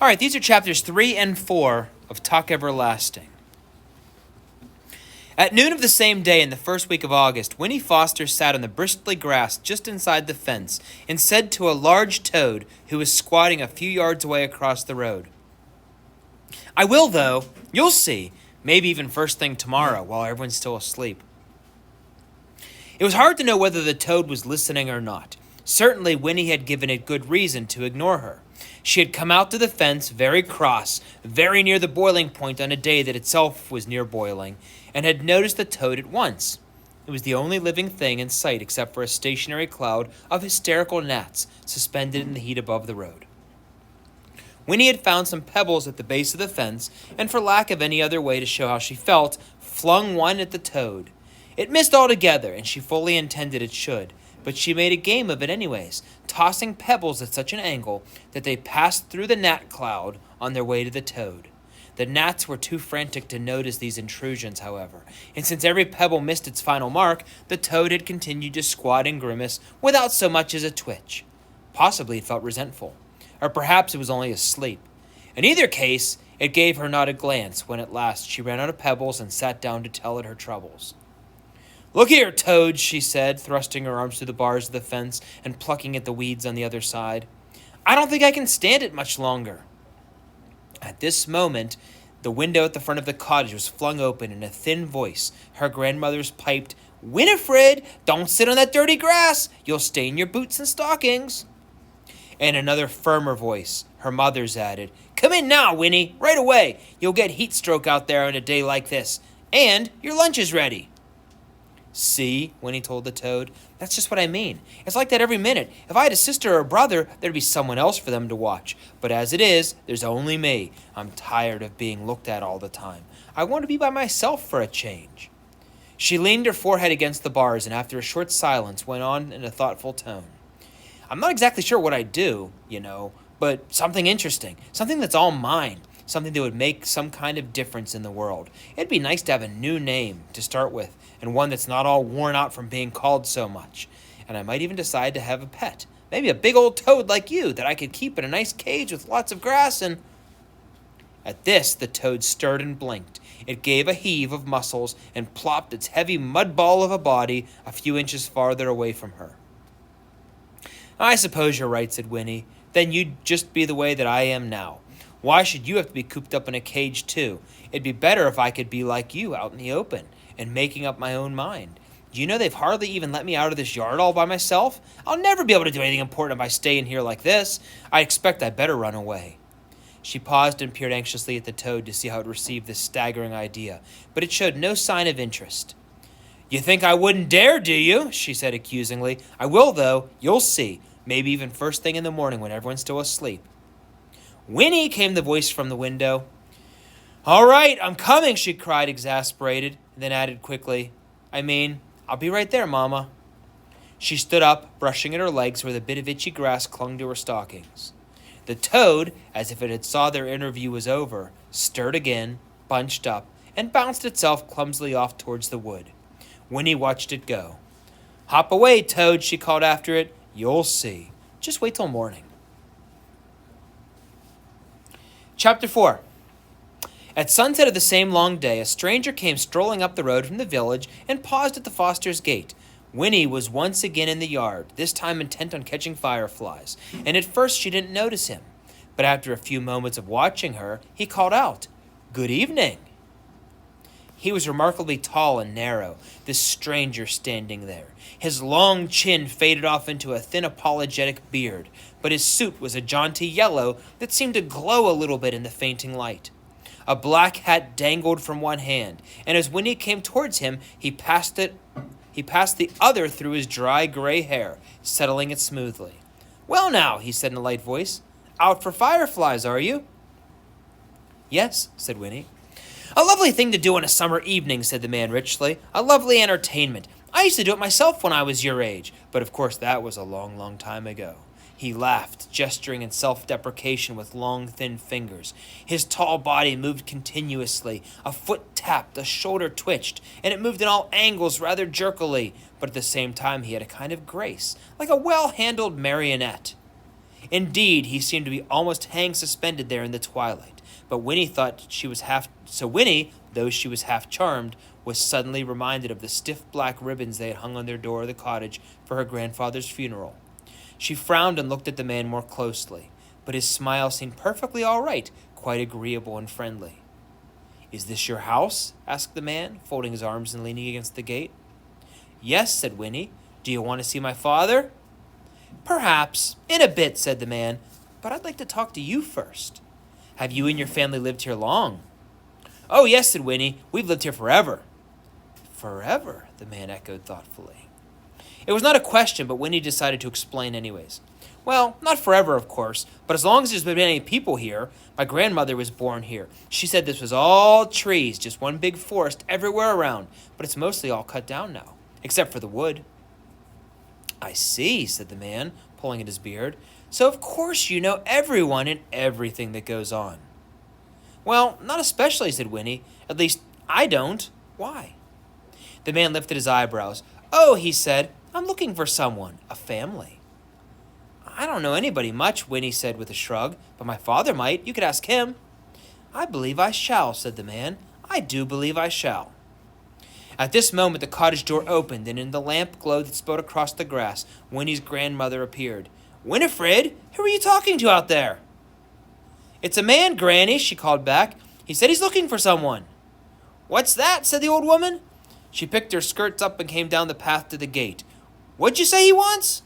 All right, these are chapters 3 and 4 of Talk Everlasting. At noon of the same day in the first week of August, Winnie Foster sat on the bristly grass just inside the fence and said to a large toad who was squatting a few yards away across the road, "I will, though. You'll see. Maybe even first thing tomorrow, while everyone's still asleep." It was hard to know whether the toad was listening or not. Certainly, Winnie had given it good reason to ignore her. She had come out to the fence very cross, very near the boiling point on a day that itself was near boiling, and had noticed the toad at once. It was the only living thing in sight except for a stationary cloud of hysterical gnats suspended in the heat above the road. Winnie had found some pebbles at the base of the fence, and for lack of any other way to show how she felt, flung one at the toad. It missed altogether, and she fully intended it should, but she made a game of it anyways, tossing pebbles at such an angle that they passed through the gnat cloud on their way to the toad. The gnats were too frantic to notice these intrusions, however, and since every pebble missed its final mark, the toad had continued to squat and grimace without so much as a twitch. Possibly it felt resentful, or perhaps it was only asleep. In either case, it gave her not a glance when at last she ran out of pebbles and sat down to tell it her troubles. "Look here, Toad," she said, thrusting her arms through the bars of the fence and plucking at the weeds on the other side. "I don't think I can stand it much longer." At this moment, the window at the front of the cottage was flung open, and in a thin voice, her grandmother's piped, "Winifred, don't sit on that dirty grass. You'll stain your boots and stockings." And another firmer voice, her mother's, added, "Come in now, Winnie, right away. You'll get heat stroke out there on a day like this. And your lunch is ready." "See," Winnie told the toad, "that's just what I mean. It's like that every minute. If I had a sister or a brother, there'd be someone else for them to watch. But as it is, there's only me. I'm tired of being looked at all the time. I want to be by myself for a change." She leaned her forehead against the bars and after a short silence went on in a thoughtful tone. "I'm not exactly sure what I'd do, but something interesting, something that's all mine. Something that would make some kind of difference in the world. It'd be nice to have a new name to start with, and one that's not all worn out from being called so much. And I might even decide to have a pet. Maybe a big old toad like you that I could keep in a nice cage with lots of grass and—" At this, the toad stirred and blinked. It gave a heave of muscles and plopped its heavy mud ball of a body a few inches farther away from her. "I suppose you're right," said Winnie. "Then you'd just be the way that I am now. Why should you have to be cooped up in a cage, too? It'd be better if I could be like you, out in the open, and making up my own mind. Do you know they've hardly even let me out of this yard all by myself? I'll never be able to do anything important if I stay in here like this. I expect I'd better run away." She paused and peered anxiously at the toad to see how it received this staggering idea, but it showed no sign of interest. "You think I wouldn't dare, do you?" she said accusingly. "I will, though. You'll see. Maybe even first thing in the morning when everyone's still asleep." "Winnie," came the voice from the window. "All right, I'm coming," she cried, exasperated, and then added quickly, I'll be right there, Mama." She stood up, brushing at her legs where the bit of itchy grass clung to her stockings. The toad, as if it had saw their interview was over, stirred again, bunched up, and bounced itself clumsily off towards the wood. Winnie watched it go. "Hop away, Toad," she called after it. "You'll see. Just wait till morning." Chapter 4. At sunset of the same long day, a stranger came strolling up the road from the village and paused at the Fosters' gate. Winnie was once again in the yard, this time intent on catching fireflies, and at first she didn't notice him. But after a few moments of watching her, he called out, "Good evening." He was remarkably tall and narrow, this stranger standing there. His long chin faded off into a thin apologetic beard, but his suit was a jaunty yellow that seemed to glow a little bit in the fainting light. A black hat dangled from one hand, and as Winnie came towards him, he passed the other through his dry gray hair, settling it smoothly. "Well now," he said in a light voice, "out for fireflies, are you?" "Yes," said Winnie. "A lovely thing to do on a summer evening," said the man richly. "A lovely entertainment. I used to do it myself when I was your age, but of course that was a long, long time ago." He laughed, gesturing in self-deprecation with long, thin fingers. His tall body moved continuously. A foot tapped, a shoulder twitched, and it moved in all angles rather jerkily, but at the same time he had a kind of grace, like a well-handled marionette. Indeed, he seemed to be almost hang suspended there in the twilight. But Winnie thought she was half so Winnie, though she was half charmed, was suddenly reminded of the stiff black ribbons they had hung on their door of the cottage for her grandfather's funeral. She frowned and looked at the man more closely, but his smile seemed perfectly all right, quite agreeable and friendly. "Is this your house?" asked the man, folding his arms and leaning against the gate. "Yes," said Winnie. "Do you want to see my father?" "Perhaps. In a bit," said the man. "But I'd like to talk to you first. Have you and your family lived here long?" "Oh, yes," said Winnie. "We've lived here forever." "Forever?" the man echoed thoughtfully. It was not a question, but Winnie decided to explain anyways. "Well, not forever, of course, but as long as there's been any people here. My grandmother was born here. She said this was all trees, just one big forest everywhere around, but it's mostly all cut down now, except for the wood." "I see," said the man, pulling at his beard. "So of course you know everyone and everything that goes on." "Well, not especially," said Winnie. "At least, I don't. Why?" The man lifted his eyebrows. "Oh," he said, "I'm looking for someone, a family." "I don't know anybody much," Winnie said with a shrug, "but my father might. You could ask him." "I believe I shall," said the man. "I do believe I shall." At this moment the cottage door opened, and in the lamp glow that spread across the grass, Winnie's grandmother appeared. "Winifred, who are you talking to out there?" "It's a man, Granny," she called back. "He said he's looking for someone." "What's that?" said the old woman. She picked her skirts up and came down the path to the gate. "What'd you say he wants?"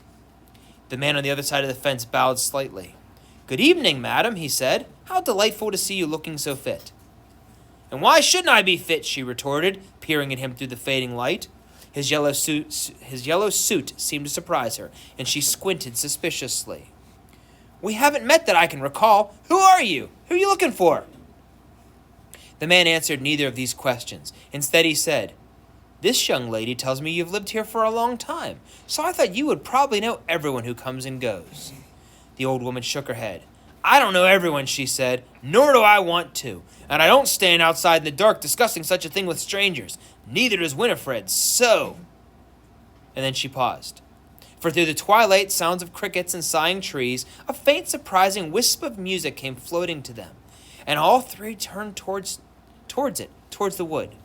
The man on the other side of the fence bowed slightly. "Good evening, madam," he said. "How delightful to see you looking so fit." "And why shouldn't I be fit?" she retorted, peering at him through the fading light. His yellow suit seemed to surprise her, and she squinted suspiciously. "We haven't met that I can recall. Who are you? Who are you looking for?" The man answered neither of these questions. Instead, he said, "This young lady tells me you've lived here for a long time, so I thought you would probably know everyone who comes and goes." The old woman shook her head. "I don't know everyone," she said, "nor do I want to, and I don't stand outside in the dark discussing such a thing with strangers. Neither does Winifred, so—" And then she paused. For through the twilight, sounds of crickets and sighing trees, a faint, surprising wisp of music came floating to them, and all three turned towards the wood.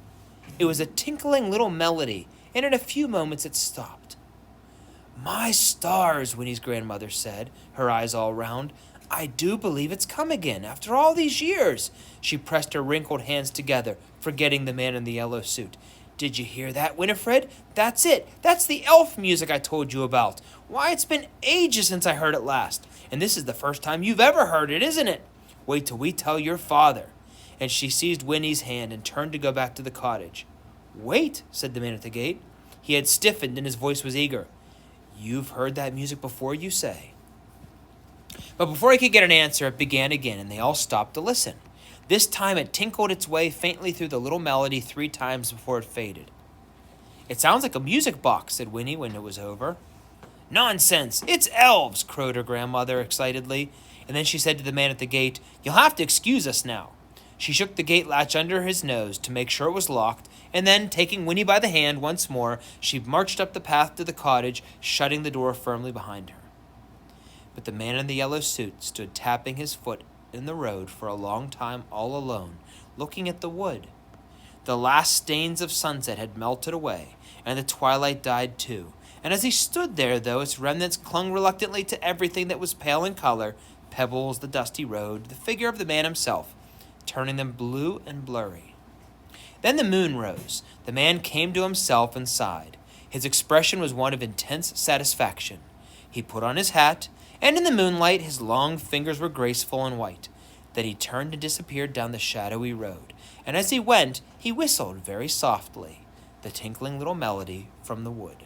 It was a tinkling little melody, and in a few moments it stopped. "My stars," Winnie's grandmother said, her eyes all round. "I do believe it's come again, after all these years." She pressed her wrinkled hands together, forgetting the man in the yellow suit. "Did you hear that, Winifred? That's it. That's the elf music I told you about. Why, it's been ages since I heard it last. And this is the first time you've ever heard it, isn't it? Wait till we tell your father." And she seized Winnie's hand and turned to go back to the cottage. "Wait," said the man at the gate. He had stiffened and his voice was eager. "You've heard that music before, you say?" But before he could get an answer, it began again, and they all stopped to listen. This time it tinkled its way faintly through the little melody 3 times before it faded. "It sounds like a music box," said Winnie when it was over. "Nonsense! It's elves!" crowed her grandmother excitedly, and then she said to the man at the gate, "You'll have to excuse us now." She shook the gate latch under his nose to make sure it was locked, and then, taking Winnie by the hand once more, she marched up the path to the cottage, shutting the door firmly behind her. But the man in the yellow suit stood tapping his foot in the road for a long time all alone, looking at the wood. The last stains of sunset had melted away, and the twilight died too, and as he stood there, though its remnants clung reluctantly to everything that was pale in color, pebbles, the dusty road, the figure of the man himself, turning them blue and blurry. Then the moon rose. The man came to himself and sighed. His expression was one of intense satisfaction. He put on his hat, and in the moonlight his long fingers were graceful and white. Then he turned and disappeared down the shadowy road, and as he went, he whistled very softly the tinkling little melody from the wood.